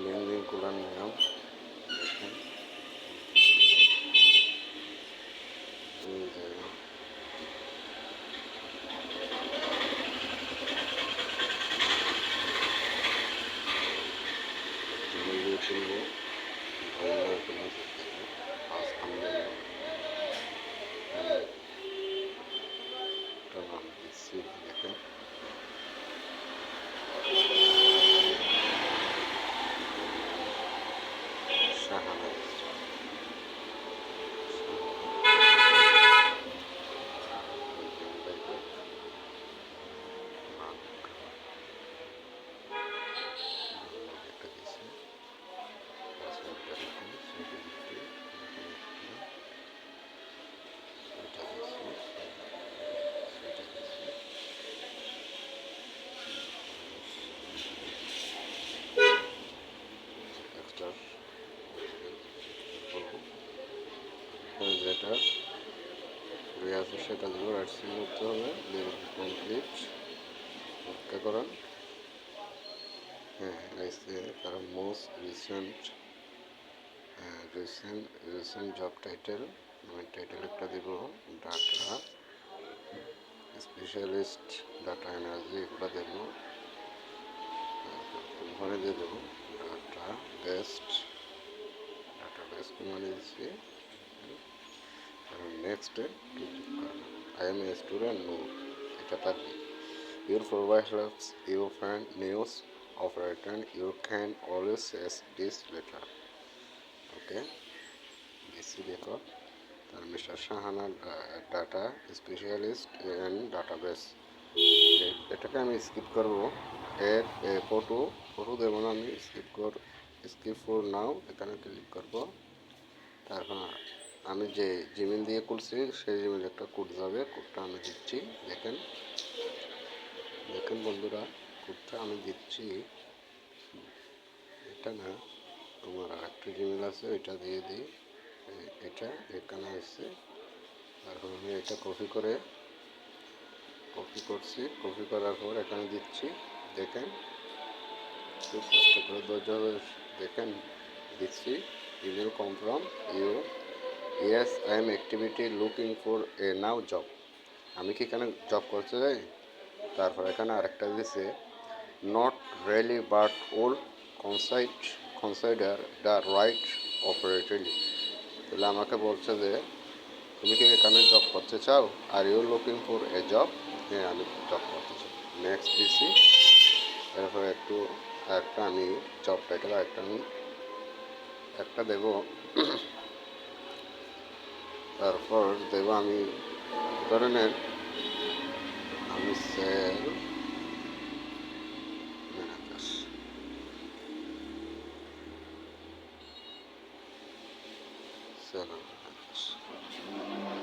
লেনদেন খোলার নিয়ম দেখেন। তুলবো দেখেন শাহানা যেটা ঘুরে আছে সেটা দেবো, রাইট সিল করতে হবে, কমপ্লিট অপেক্ষা করান। হ্যাঁ আইসে তারা মোস্ট রিসেন্ট জব টাইটেল, আমি টাইটেল একটা দেব ডাটা স্পেশালিস্ট, ডাটা এনার্জি এগুলো দেবো। ঘরে দিয়ে দেবো ডাটা বেস্ট মানে দিচ্ছি। Next I am a student no, এটা থাকবে। Your providers, your friend news of return, you can always says this letter. Okay, this দেখো তার mister Shahana data specialist and database, এটাকে আমি স্কিপ করব। এর ফটো দেবো না, আমি স্কিপ ফর নাও এখানে ক্লিক করব। তারপর আমি যে জিমেল দিয়ে খুলছি সেই জিমেল একটা কোড যাবে, কোডটা আমি দিচ্ছি। দেখেন বন্ধুরা, কোডটা আমি দিচ্ছি। এটা না, আমার আরেকটা জিমেল আছে, ওইটা দিয়ে দিই। এটা এখানে আসছে, তারপর আমি এটা কপি করার পর এখানে দিচ্ছি। দেখেন খুব কষ্ট করে ধৈর্য দেখেন দিচ্ছি। Email confirm you, yes I am activity looking for a now job, আমি কি এখানে জব করতে চাই। তারপর এখানে আরেকটা দিচ্ছে not really but old consider the right operatory, তাহলে আমাকে বলছে যে তুমি কি এখানে জব করতে চাও, are you looking for a job, হ্যাঁ আমি জব করতে চাই। নেক্সট দিচ্ছি। এরপরে একটা আমি জব টাইটেল একটা দেব। তারপর দেব আমি ধরে নেন আমি সেল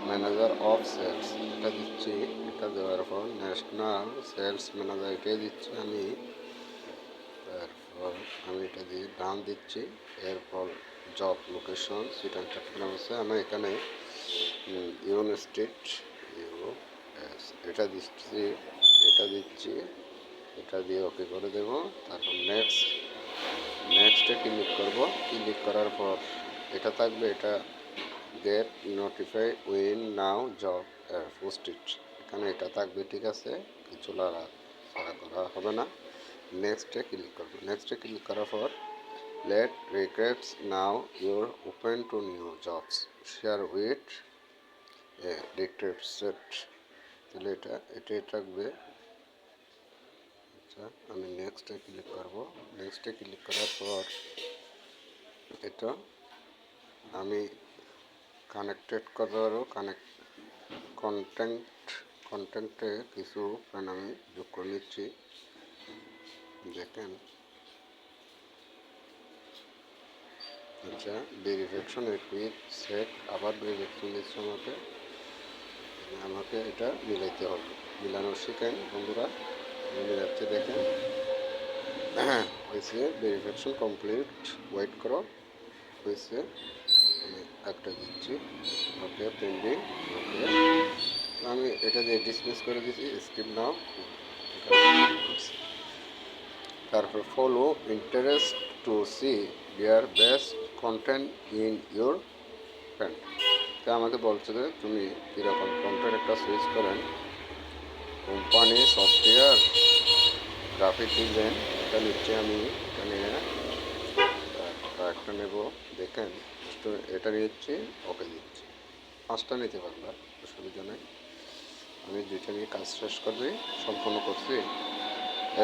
ম্যানেজার অফ সেলস, এটা দিচ্ছি। এটা দেওয়ার পর ন্যাশনাল সেলস ম্যানেজার এটাই দিচ্ছি আমি। তারপর আমি এটা দিয়ে দাম দিচ্ছি। এরপর জব লোকেশন সিটান চট্টগ্রাম আছে, আমি এখানে ইউনো স্টেট এটা দিচ্ছি। এটা দিয়ে ওকে করে দেব। তারপর নেক্সটে ক্লিক করব। ক্লিক করার পর এটা থাকবে, এটা গেট নোটিফাই উইন নাও জব পোস্টেড, এখানে এটা থাকবে। ঠিক আছে, কিছু ছাড়া করা হবে না। নেক্সটে ক্লিক করার পর let recruits know you're open to new jobs share with রিক্রুটসেট, তাহলে এটাই থাকবে। আচ্ছা, আমি নেক্সটে ক্লিক করব। নেক্সটে ক্লিক করার পর এটা আমি কানেক্টেড করারও কন্টেন্টে কিছু প্ল্যান আমি যোগ করে নিচ্ছি। দেখেন, আচ্ছা ভেরিফিকেশন রিপিট সেট, আবার ভেরিফিকেশন দিচ্ছে আমাকে এটা মিলাইতে হবে। মিলানোর শিখেন বন্ধুরা, মিলে যাচ্ছে। দেখেন হয়েছে, ভেরিফিকেশন কমপ্লিট, ওয়েট করো। হয়েছে, আমি একটা দিচ্ছি। ওকে পেন্ডিং, ওকে আমি এটা দিয়ে ডিসমিস করে দিচ্ছি। স্কিপ নাও, তারপর follow interest to see their best content in your friend. তো আমাকে বলছে যে তুমি কীরকম কন্টেন্ট একটা সুইচ করেন, কোম্পানি সফটওয়্যার গ্রাফিক ডিজাইন এটা নিচ্ছে আমি, এটা নিয়ে একটা নেব। দেখেন এটা নিচ্ছি, ওকে দিচ্ছি, 5টা নিতে পারবা, অসুবিধা নেই। আমি 2টা নিয়ে কাজ শেষ করে সম্পূর্ণ করছি।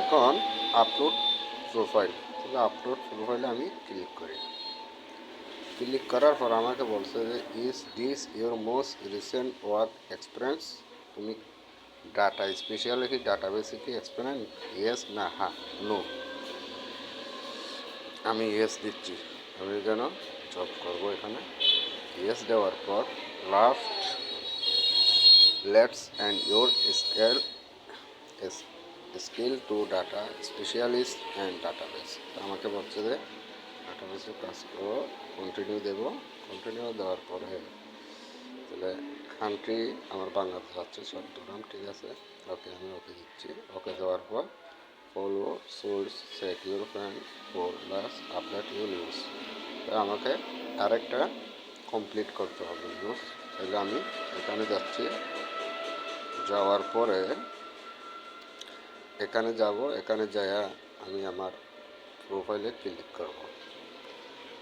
এখন আপলোড প্রোফাইল, তাহলে আপলোড প্রোফাইলে আমি ক্লিক করি। ক্লিক করার পর আমাকে বলছে যে is this your most recent work experience, তুমি ডাটা স্পেশালি কি ডাটাবেসে কি এক্সপিরিয়েন্স, ইয়েস না হ্যাঁ নো। আমি ইয়েস দিচ্ছি, আমি যেন জব করবো এখানে। ইয়েস দেওয়ার পর last let's and your skill to data specialist and database. আমাকে বলছে যে ডাটাবেসে কাজ করবো, কন্টিনিউ দেবো। কন্টিনিউ দেওয়ার পরে তাহলে কান্ট্রি আমার বাংলাদেশ যাচ্ছে, চট্টগ্রাম, ঠিক আছে। ওকে আমি ওকে দিচ্ছি। ওকে দেওয়ার পর follow source check your friend for plus update your news. আমাকে আরেকটা কমপ্লিট করতে হবে নিউজ। তাহলে আমি এখানে যাচ্ছি, যাওয়ার পরে এখানে যাব, এখানে যাইয়া আমি আমার প্রোফাইলে ক্লিক করব।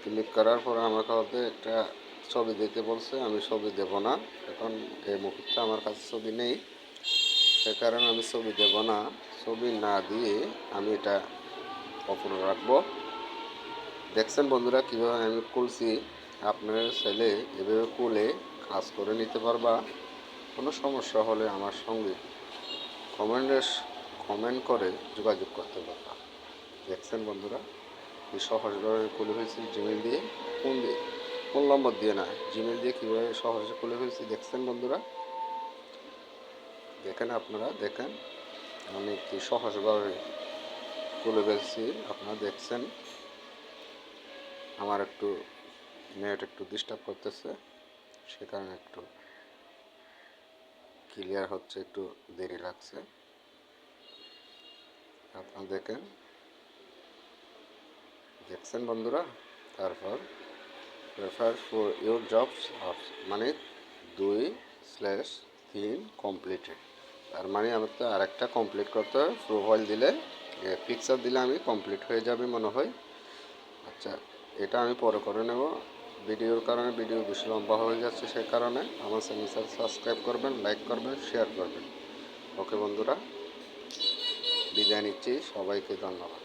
ক্লিক করার পর আমাকে হয়তো একটা ছবি দিতে বলছে, আমি ছবি দেব না, এখন এই মুহূর্তে আমার কাছে ছবি নেই, সে কারণে আমি ছবি দেব না। ছবি না দিয়ে আমি এটা অপরে রাখবো। দেখছেন বন্ধুরা কীভাবে আমি খুলছি, আপনার ছেলে এভাবে খুলে কাজ করে নিতে পারবা। কোনো সমস্যা হলে আমার সঙ্গে কমেন্ট করে যোগাযোগ করতে পারবা। দেখছেন বন্ধুরা কি সহজভাবে খুলে ফেলছি জিমেল দিয়ে, কোন নম্বর দিয়ে না, জিমেল দিয়ে কীভাবে সহজে খুলে ফেলছি। দেখছেন বন্ধুরা, দেখেন আপনারা, দেখেন আমি কি সহজভাবে খুলে ফেলছি, আপনারা দেখছেন। আমার একটু নেট একটু ডিস্টার্ব করতেছে, সে কারণে একটু ক্লিয়ার হচ্ছে, একটু দেরি লাগছে। আপনারা দেখছেন বন্ধুরা। তারপর প্রেফার ফর ইউর জবস মানে 2/3 কমপ্লিটেড, তার মানে আমার তো আরেকটা কমপ্লিট করতে হবে। প্রোফাইল দিলে পিকচার দিলে আমি কমপ্লিট হয়ে যাবে মনে হয়। আচ্ছা, এটা আমি পরে করে নেব, ভিডিওর কারণে ভিডিও বেশি লম্বা হয়ে যাচ্ছে, সেই কারণে আমার চ্যানেল সাবস্ক্রাইব করবেন, লাইক করবেন, শেয়ার করবেন। ওকে বন্ধুরা, বিদায় নিচ্ছি, সবাইকে ধন্যবাদ।